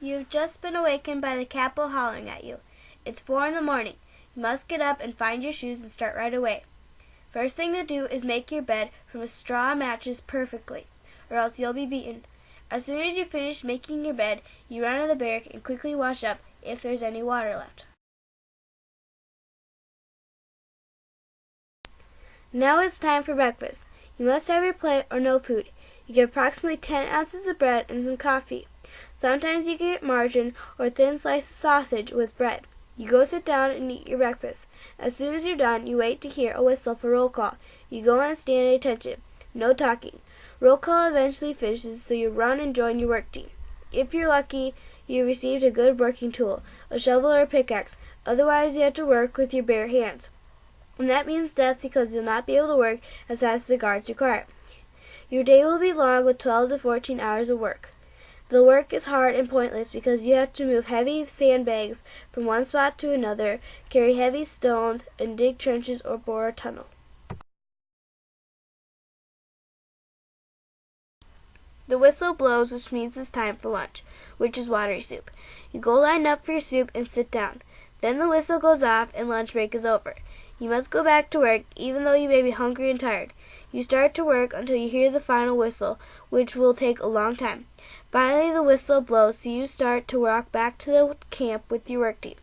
You've just been awakened by the capo hollering at you. It's 4 in the morning. You must get up and find your shoes and start right away. First thing to do is make your bed from a straw mattress perfectly, or else you'll be beaten. As soon as you finish making your bed, you run to the barrack and quickly wash up if there's any water left. Now it's time for breakfast. You must have your plate or no food. You get approximately 10 ounces of bread and some coffee. Sometimes you get margarine or thin sliced sausage with bread. You go sit down and eat your breakfast. As soon as you're done, you wait to hear a whistle for roll call. You go and stand at attention. No talking. Roll call eventually finishes, so you run and join your work team. If you're lucky, you received a good working tool, a shovel or a pickaxe. Otherwise, you have to work with your bare hands. And that means death because you'll not be able to work as fast as the guards require. Your day will be long with 12 to 14 hours of work. The work is hard and pointless because you have to move heavy sandbags from one spot to another, carry heavy stones, and dig trenches or bore a tunnel. The whistle blows, which means it's time for lunch, which is watery soup. You go line up for your soup and sit down. Then the whistle goes off and lunch break is over. You must go back to work, even though you may be hungry and tired. You start to work until you hear the final whistle, which will take a long time. Finally, the whistle blows, so you start to walk back to the camp with your work team.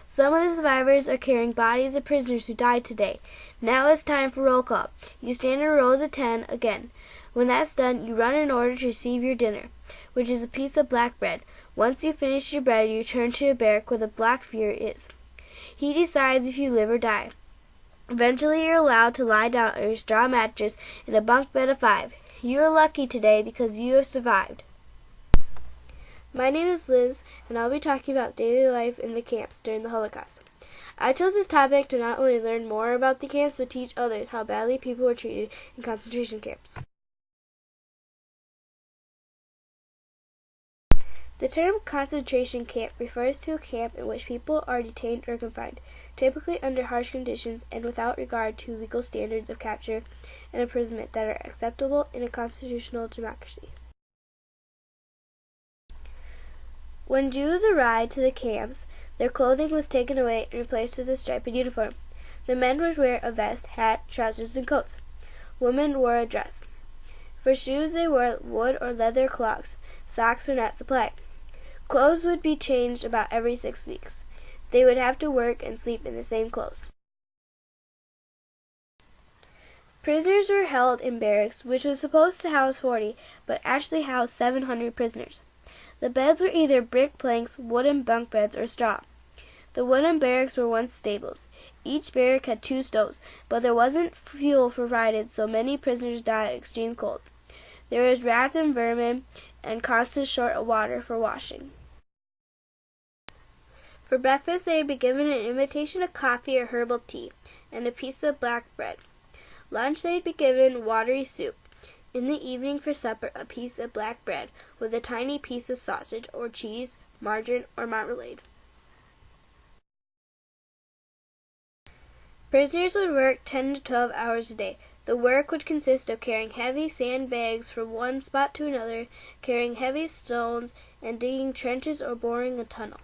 Some of the survivors are carrying bodies of prisoners who died today. Now it's time for roll call. You stand in rows of 10 again. When that's done, you run in order to receive your dinner, which is a piece of black bread. Once you finish your bread, you return to a barrack where the Black Fury is. He decides if you live or die. Eventually, you're allowed to lie down on your straw mattress in a bunk bed of 5. You are lucky today because you have survived. My name is Liz, and I'll be talking about daily life in the camps during the Holocaust. I chose this topic to not only learn more about the camps, but teach others how badly people were treated in concentration camps. The term concentration camp refers to a camp in which people are detained or confined, typically under harsh conditions and without regard to legal standards of capture and imprisonment that are acceptable in a constitutional democracy. When Jews arrived to the camps, their clothing was taken away and replaced with a striped uniform. The men would wear a vest, hat, trousers, and coats. Women wore a dress. For shoes, they wore wood or leather clogs. Socks were not supplied. Clothes would be changed about every 6 weeks. They would have to work and sleep in the same clothes. Prisoners were held in barracks, which was supposed to house 40, but actually housed 700 prisoners. The beds were either brick planks, wooden bunk beds, or straw. The wooden barracks were once stables. Each barrack had 2 stoves, but there wasn't fuel provided, so many prisoners died of extreme cold. There was rats and vermin, and constant short of water for washing. For breakfast, they would be given an imitation of coffee or herbal tea, and a piece of black bread. Lunch, they would be given watery soup. In the evening for supper, a piece of black bread with a tiny piece of sausage or cheese, margarine, or marmalade. Prisoners would work 10 to 12 hours a day. The work would consist of carrying heavy sandbags from one spot to another, carrying heavy stones, and digging trenches or boring a tunnel.